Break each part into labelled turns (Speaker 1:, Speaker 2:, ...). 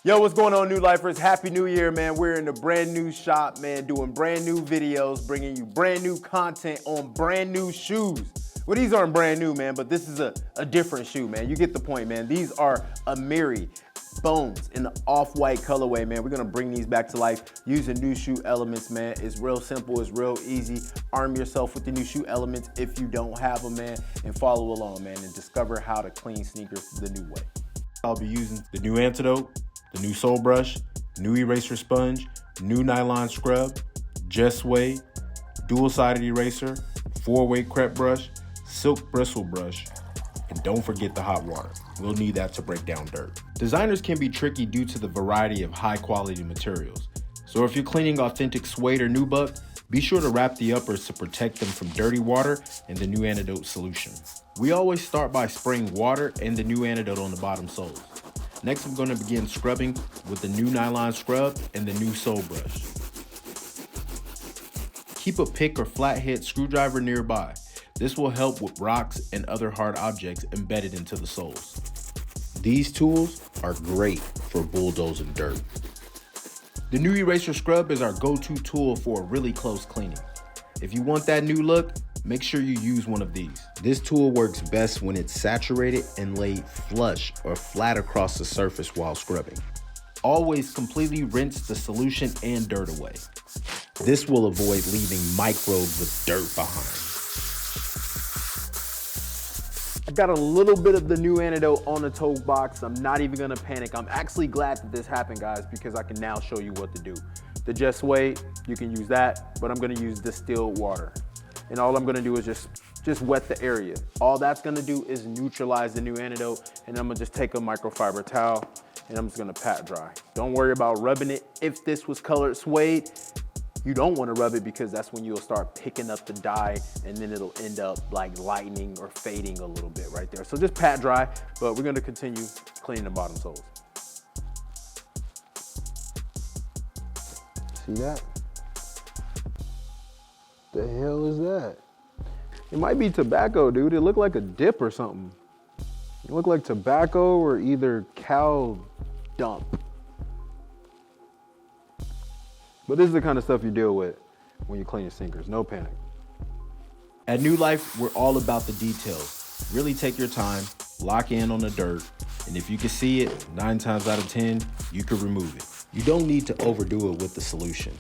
Speaker 1: Yo, what's going on, New Lifers? Happy New Year, man. We're in a brand new shop, man, doing brand new videos, bringing you brand new content on brand new shoes. Well, these aren't brand new, man, but this is a different shoe, man. You get the point, man. These are Amiri Bones in the off-white colorway, man. We're gonna bring these back to life using new shoe elements, man. It's real simple, it's real easy. Arm yourself with the new shoe elements if you don't have them, man, and follow along, man, and discover how to clean sneakers the new way. I'll be using the new Antidote, the new Sole brush, new eraser sponge, new nylon scrub, Suede, dual-sided eraser, 4-way crepe brush, silk bristle brush, and don't forget the hot water. We'll need that to break down dirt. Designers can be tricky due to the variety of high-quality materials. So if you're cleaning authentic suede or nubuck, be sure to wrap the uppers to protect them from dirty water and the new Antidote solution. We always start by spraying water and the new Antidote on the bottom soles. Next, I'm going to begin scrubbing with the new nylon scrub and the new Sole brush. Keep a pick or flathead screwdriver nearby. This will help with rocks and other hard objects embedded into the soles. These tools are great for bulldozing dirt. The new eraser scrub is our go-to tool for a really close cleaning. If you want that new look, make sure you use one of these. This tool works best when it's saturated and laid flush or flat across the surface while scrubbing. Always completely rinse the solution and dirt away. This will avoid leaving microbes of dirt behind. I got a little bit of the new Antidote on the toe box. I'm not even gonna panic. I'm actually glad that this happened, guys, because I can now show you what to do. The Suede, you can use that, but I'm gonna use distilled water. And all I'm gonna do is just wet the area. All that's gonna do is neutralize the new Antidote, and I'm gonna just take a microfiber towel and I'm just gonna pat dry. Don't worry about rubbing it. If this was colored suede, you don't wanna rub it because that's when you'll start picking up the dye and then it'll end up like lightening or fading a little bit right there. So just pat dry, but we're gonna continue cleaning the bottom soles. See that? The hell is that? It might be tobacco, dude. It looked like a dip or something. It looked like tobacco or either cow dump. But this is the kind of stuff you deal with when you clean your sneakers. No panic. At New Life, we're all about the details. Really take your time, lock in on the dirt, and if you can see it, 9 times out of 10, you can remove it. You don't need to overdo it with the solution.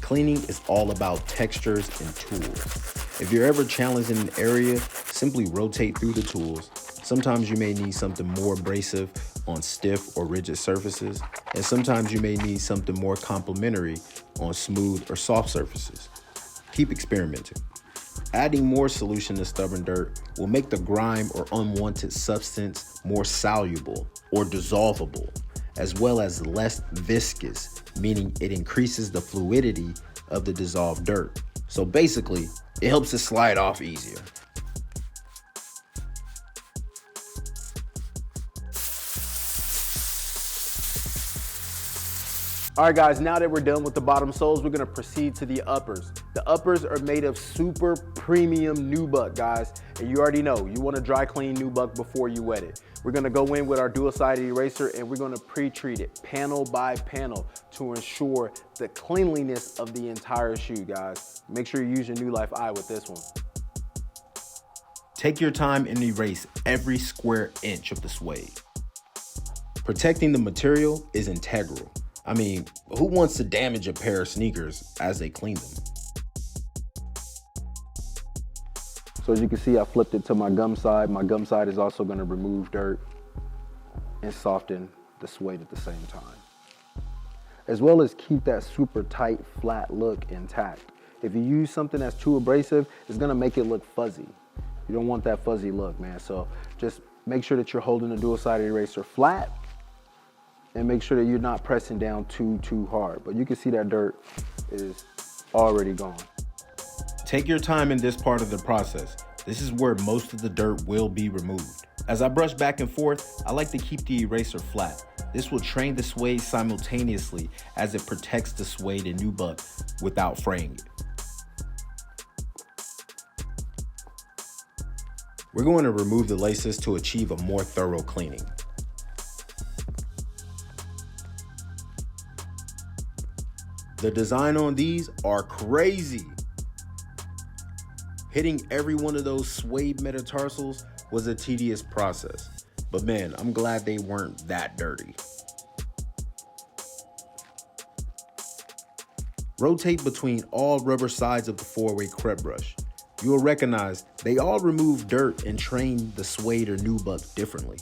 Speaker 1: Cleaning is all about textures and tools. If you're ever challenged in an area, simply rotate through the tools. Sometimes you may need something more abrasive on stiff or rigid surfaces, and sometimes you may need something more complementary on smooth or soft surfaces. Keep experimenting. Adding more solution to stubborn dirt will make the grime or unwanted substance more soluble or dissolvable, as well as less viscous, meaning it increases the fluidity of the dissolved dirt. So basically, it helps it slide off easier. All right, guys, now that we're done with the bottom soles, we're gonna proceed to the uppers. The uppers are made of super premium nubuck, guys, and you already know, you wanna dry clean nubuck before you wet it. We're gonna go in with our dual-sided eraser and we're gonna pre-treat it panel by panel to ensure the cleanliness of the entire shoe, guys. Make sure you use your New Life eye with this one. Take your time and erase every square inch of the suede. Protecting the material is integral. I mean, who wants to damage a pair of sneakers as they clean them? So as you can see, I flipped it to my gum side. My gum side is also gonna remove dirt and soften the suede at the same time, as well as keep that super tight, flat look intact. If you use something that's too abrasive, it's gonna make it look fuzzy. You don't want that fuzzy look, man. So just make sure that you're holding the dual-sided eraser flat and make sure that you're not pressing down too hard. But you can see that dirt is already gone.
Speaker 2: Take your time in this part of the process. This is where most of the dirt will be removed. As I brush back and forth, I like to keep the eraser flat. This will train the suede simultaneously as it protects the suede and nubuck without fraying it. We're going to remove the laces to achieve a more thorough cleaning. The design on these are crazy. Hitting every one of those suede metatarsals was a tedious process, but man, I'm glad they weren't that dirty. Rotate between all rubber sides of the 4-way crepe brush. You will recognize they all remove dirt and train the suede or nubuck differently.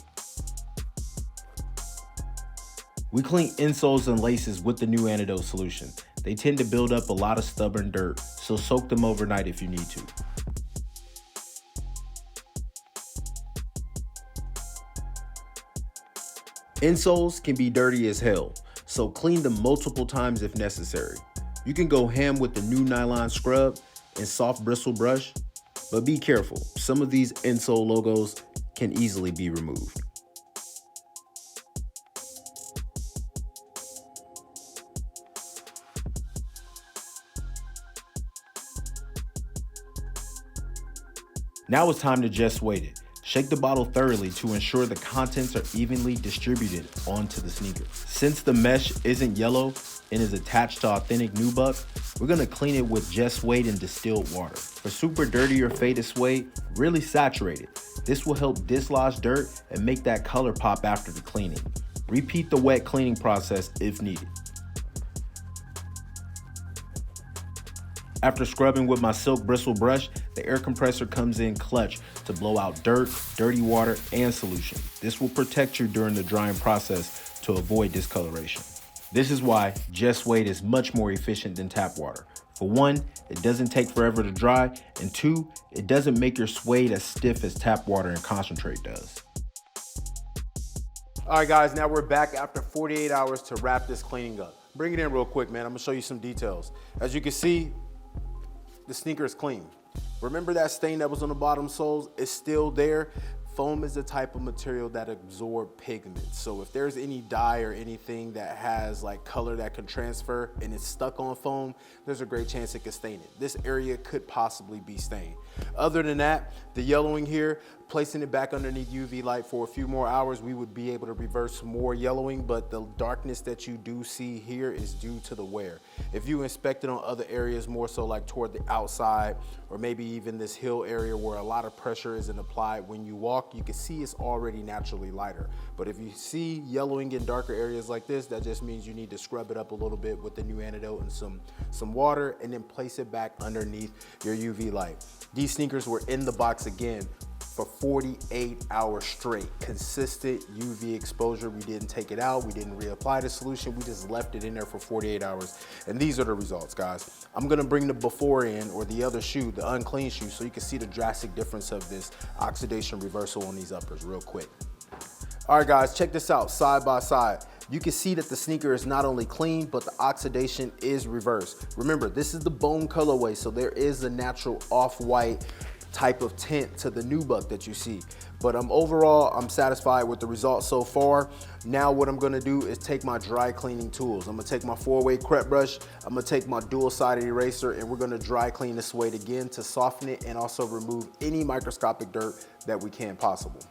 Speaker 2: We clean insoles and laces with the new Antidote solution. They tend to build up a lot of stubborn dirt, so soak them overnight if you need to. Insoles can be dirty as hell, so clean them multiple times if necessary. You can go ham with the new nylon scrub and soft bristle brush, but be careful. Some of these insole logos can easily be removed. Now it's time to just weight it. Shake the bottle thoroughly to ensure the contents are evenly distributed onto the sneaker. Since the mesh isn't yellow and is attached to authentic nubuck, we're gonna clean it with just suede and distilled water. For super dirty or faded suede, really saturate it. This will help dislodge dirt and make that color pop after the cleaning. Repeat the wet cleaning process if needed. After scrubbing with my silk bristle brush, the air compressor comes in clutch to blow out dirt, dirty water, and solution. This will protect you during the drying process to avoid discoloration. This is why Just Suede is much more efficient than tap water. For one, it doesn't take forever to dry, and two, it doesn't make your suede as stiff as tap water and concentrate does.
Speaker 1: All right, guys, now we're back after 48 hours to wrap this cleaning up. Bring it in real quick, man. I'm gonna show you some details. As you can see, the sneaker is clean. Remember that stain that was on the bottom soles? It's still there. Foam is the type of material that absorbs pigment. So if there's any dye or anything that has like color that can transfer and it's stuck on foam, there's a great chance it could stain it. This area could possibly be stained. Other than that, the yellowing here, placing it back underneath UV light for a few more hours, we would be able to reverse more yellowing, but the darkness that you do see here is due to the wear. If you inspect it on other areas, more so like toward the outside, or maybe even this heel area where a lot of pressure isn't applied when you walk, you can see it's already naturally lighter. But if you see yellowing in darker areas like this, that just means you need to scrub it up a little bit with the new Antidote and some water, and then place it back underneath your UV light. These sneakers were in the box again for 48 hours straight. Consistent UV exposure. We didn't take it out. We didn't reapply the solution. We just left it in there for 48 hours. And these are the results, guys. I'm gonna bring the before in, or the other shoe, the unclean shoe, so you can see the drastic difference of this oxidation reversal on these uppers real quick. All right, guys, check this out, side by side. You can see that the sneaker is not only clean, but the oxidation is reversed. Remember, this is the bone colorway, so there is a natural off-white type of tint to the nubuck that you see. But overall, I'm satisfied with the results so far. Now what I'm gonna do is take my dry cleaning tools. I'm gonna take my 4-way crepe brush, I'm gonna take my dual-sided eraser, and we're gonna dry clean the suede again to soften it and also remove any microscopic dirt that we can possible.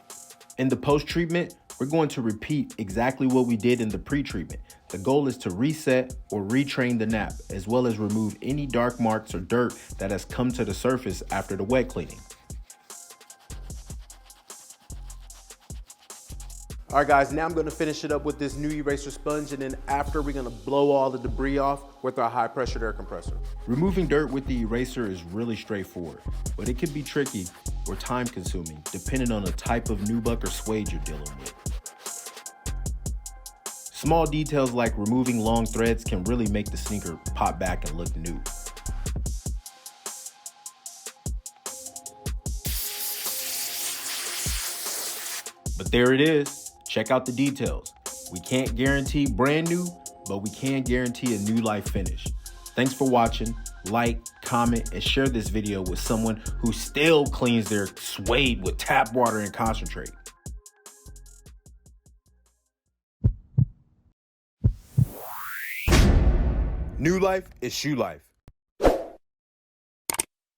Speaker 2: In the post-treatment, we're going to repeat exactly what we did in the pre-treatment. The goal is to reset or retrain the nap, as well as remove any dark marks or dirt that has come to the surface after the wet cleaning.
Speaker 1: All right, guys, now I'm gonna finish it up with this new eraser sponge, and then after we're gonna blow all the debris off with our high pressure air compressor.
Speaker 2: Removing dirt with the eraser is really straightforward, but it can be tricky or time consuming depending on the type of nubuck or suede you're dealing with. Small details like removing long threads can really make the sneaker pop back and look new. But there it is. Check out the details. We can't guarantee brand new, but we can guarantee a new life finish. Thanks for watching. Like, comment, and share this video with someone who still cleans their suede with tap water and concentrate.
Speaker 1: New life is shoe life.